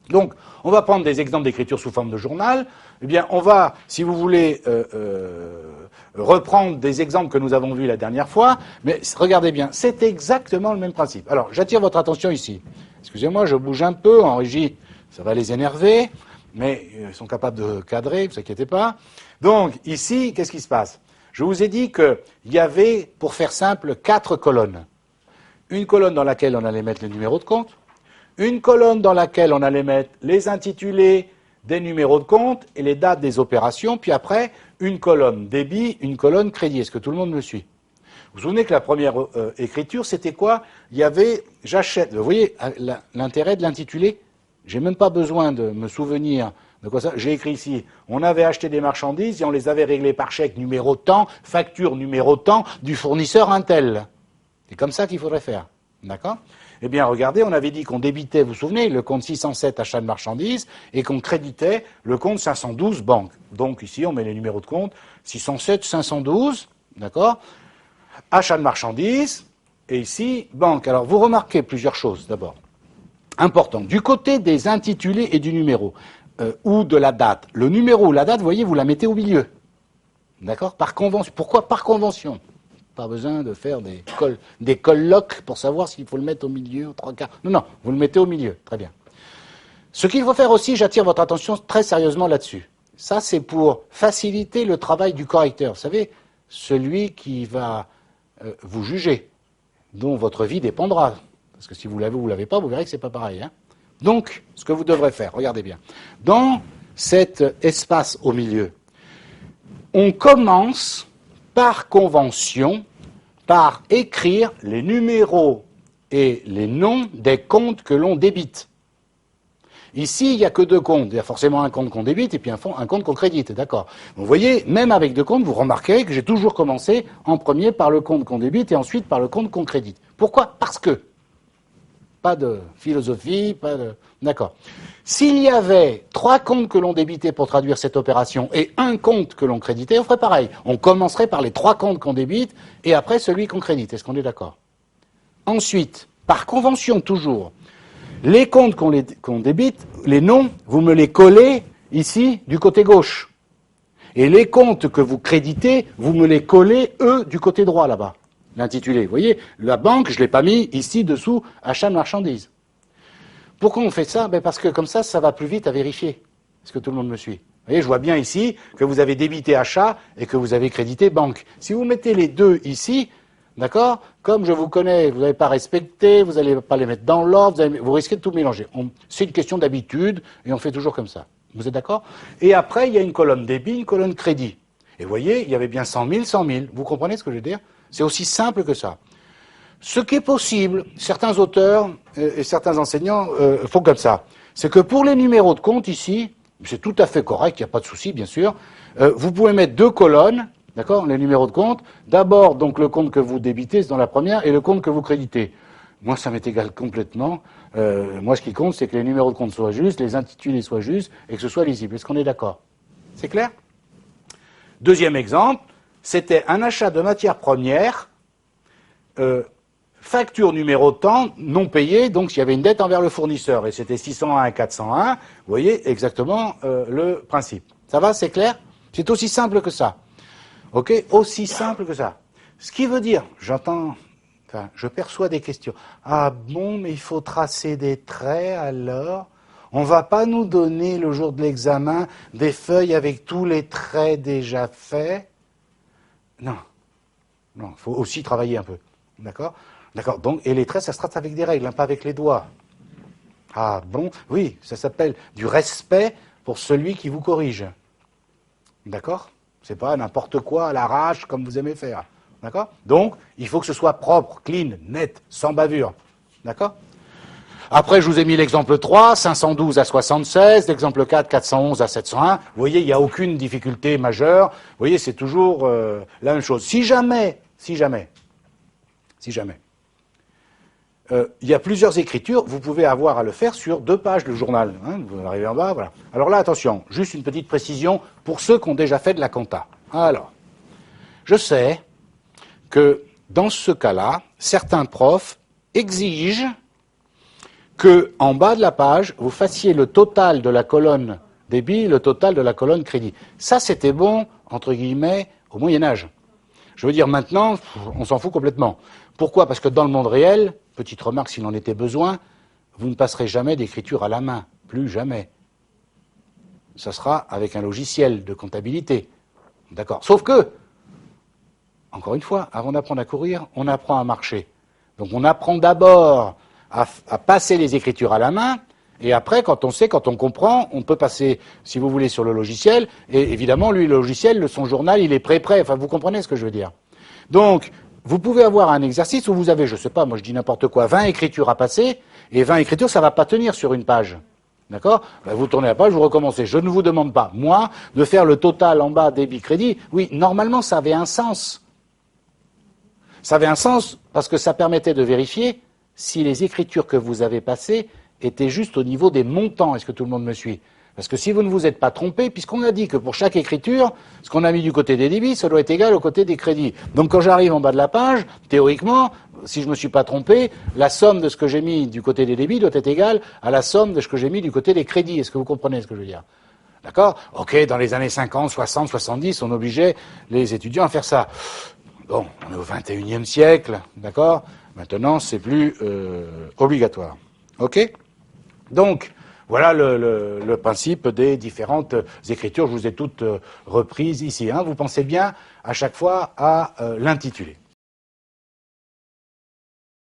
Donc, on va prendre des exemples d'écriture sous forme de journal. Eh bien, on va, si vous voulez, reprendre des exemples que nous avons vus la dernière fois. Mais regardez bien, c'est exactement le même principe. Alors, j'attire votre attention ici. Excusez-moi, je bouge un peu en régie. Ça va les énerver, mais ils sont capables de cadrer, ne vous inquiétez pas. Donc, ici, qu'est-ce qui se passe? Je vous ai dit qu'il y avait, pour faire simple, 4 colonnes. Une colonne dans laquelle on allait mettre les numéros de compte. Une colonne dans laquelle on allait mettre les intitulés des numéros de compte et les dates des opérations, puis après, une colonne débit, une colonne crédit. Est-ce que tout le monde me suit? Vous vous souvenez que la première écriture, c'était quoi? Il y avait « j'achète ». Vous voyez l'intérêt de l'intitulé? J'ai même pas besoin de me souvenir de quoi ça. J'ai écrit ici, on avait acheté des marchandises et on les avait réglées par chèque numéro tant, facture numéro tant, du fournisseur un tel. C'est comme ça qu'il faudrait faire. D'accord? Eh bien, regardez, on avait dit qu'on débitait, vous vous souvenez, le compte 607 achat de marchandises et qu'on créditait le compte 512 banque. Donc ici, on met les numéros de compte 607, 512, d'accord? Achat de marchandises et ici, banque. Alors, vous remarquez plusieurs choses d'abord. Important. Du côté des intitulés et du numéro, ou de la date, le numéro ou la date, vous voyez, vous la mettez au milieu. D'accord? Par convention. Pourquoi par convention? Pas besoin de faire des colloques pour savoir s'il faut le mettre au milieu, aux 3/4. Non, non, vous le mettez au milieu. Très bien. Ce qu'il faut faire aussi, j'attire votre attention très sérieusement là-dessus. Ça, c'est pour faciliter le travail du correcteur. Vous savez, celui qui va vous juger, dont votre vie dépendra. Parce que si vous l'avez ou vous ne l'avez pas, vous verrez que c'est pas pareil. Hein. Donc, ce que vous devrez faire, regardez bien. Dans cet espace au milieu, on commence par convention, par écrire les numéros et les noms des comptes que l'on débite. Ici, il n'y a que 2 comptes. Il y a forcément un compte qu'on débite et puis un compte qu'on crédite, d'accord. Vous voyez, même avec 2 comptes, vous remarquerez que j'ai toujours commencé en premier par le compte qu'on débite et ensuite par le compte qu'on crédite. Pourquoi? Parce que. Pas de philosophie, pas de... D'accord. S'il y avait 3 comptes que l'on débitait pour traduire cette opération et un compte que l'on créditait, on ferait pareil. On commencerait par les 3 comptes qu'on débite et après celui qu'on crédite. Est-ce qu'on est d'accord? Ensuite, par convention toujours, les comptes qu'on débite, les noms, vous me les collez ici du côté gauche. Et les comptes que vous créditez, vous me les collez, eux, du côté droit là-bas. L'intitulé. Vous voyez, la banque, je ne l'ai pas mis ici dessous, achat de marchandises. Pourquoi on fait ça? Ben parce que comme ça va plus vite à vérifier. Est-ce que tout le monde me suit? Vous voyez, je vois bien ici que vous avez débité achat et que vous avez crédité banque. Si vous mettez les deux ici, d'accord, comme je vous connais, vous n'allez pas respecter, vous n'allez pas les mettre dans l'ordre, vous risquez de tout mélanger. C'est une question d'habitude et on fait toujours comme ça. Vous êtes d'accord? Et après, il y a une colonne débit, une colonne crédit. Et vous voyez, il y avait bien 100 000, 100 000. Vous comprenez ce que je veux dire? C'est aussi simple que ça. Ce qui est possible, certains auteurs et certains enseignants font comme ça. C'est que pour les numéros de compte ici, c'est tout à fait correct, il n'y a pas de souci, bien sûr. Vous pouvez mettre 2 colonnes, d'accord, les numéros de compte. D'abord, donc, le compte que vous débitez, c'est dans la première, et le compte que vous créditez. Moi, ça m'est égal complètement. Moi, ce qui compte, c'est que les numéros de compte soient justes, les intitulés soient justes, et que ce soit lisible. Est-ce qu'on est d'accord? C'est clair? Deuxième exemple, c'était un achat de matières premières, facture numéro tant, non payée, donc s'il y avait une dette envers le fournisseur, et c'était 601 et 401, vous voyez exactement le principe. Ça va, c'est clair? C'est aussi simple que ça. Ok? Aussi simple que ça. Ce qui veut dire, je perçois des questions. Ah bon, mais il faut tracer des traits alors? On va pas nous donner le jour de l'examen des feuilles avec tous les traits déjà faits? Non. Non, il faut aussi travailler un peu. D'accord? D'accord. Donc, et les traits, ça se trace avec des règles, hein, pas avec les doigts. Ah bon? Oui, ça s'appelle du respect pour celui qui vous corrige. D'accord? C'est pas n'importe quoi à l'arrache comme vous aimez faire. D'accord? Donc, il faut que ce soit propre, clean, net, sans bavure. D'accord? Après, je vous ai mis l'exemple 3, 512 à 76, l'exemple 4, 411 à 701. Vous voyez, il n'y a aucune difficulté majeure. Vous voyez, c'est toujours la même chose. Si jamais, il y a plusieurs écritures, vous pouvez avoir à le faire sur 2 pages le journal. Hein, vous arrivez en bas, voilà. Alors là, attention, juste une petite précision pour ceux qui ont déjà fait de la compta. Alors, je sais que dans ce cas-là, certains profs exigent que en bas de la page, vous fassiez le total de la colonne débit, le total de la colonne crédit. Ça, c'était bon, entre guillemets, au Moyen-Âge. Je veux dire, maintenant, on s'en fout complètement. Pourquoi? Parce que dans le monde réel, petite remarque s'il en était besoin, vous ne passerez jamais d'écriture à la main. Plus jamais. Ça sera avec un logiciel de comptabilité. D'accord. Sauf que, encore une fois, avant d'apprendre à courir, on apprend à marcher. Donc on apprend d'abord à passer les écritures à la main, et après, quand on sait, quand on comprend, on peut passer, si vous voulez, sur le logiciel, et évidemment, lui, le logiciel, son journal, il est prêt. Enfin, vous comprenez ce que je veux dire. Donc, vous pouvez avoir un exercice où vous avez, je sais pas, moi je dis n'importe quoi, 20 écritures à passer, et 20 écritures, ça va pas tenir sur une page. D'accord? Ben, vous tournez la page, vous recommencez. Je ne vous demande pas, moi, de faire le total en bas débit-crédit. Oui, normalement, ça avait un sens. Ça avait un sens parce que ça permettait de vérifier si les écritures que vous avez passées étaient juste au niveau des montants. Est-ce que tout le monde me suit? Parce que si vous ne vous êtes pas trompé, puisqu'on a dit que pour chaque écriture, ce qu'on a mis du côté des débits, ça doit être égal au côté des crédits. Donc quand j'arrive en bas de la page, théoriquement, si je ne me suis pas trompé, la somme de ce que j'ai mis du côté des débits doit être égale à la somme de ce que j'ai mis du côté des crédits. Est-ce que vous comprenez ce que je veux dire? D'accord? Ok, dans les années 50, 60, 70, on obligeait les étudiants à faire ça. Bon, on est au XXIe siècle, d'accord? Maintenant, c'est plus obligatoire. Ok? Donc, voilà le principe des différentes écritures. Je vous ai toutes reprises ici. Hein. Vous pensez bien à chaque fois à l'intitulé.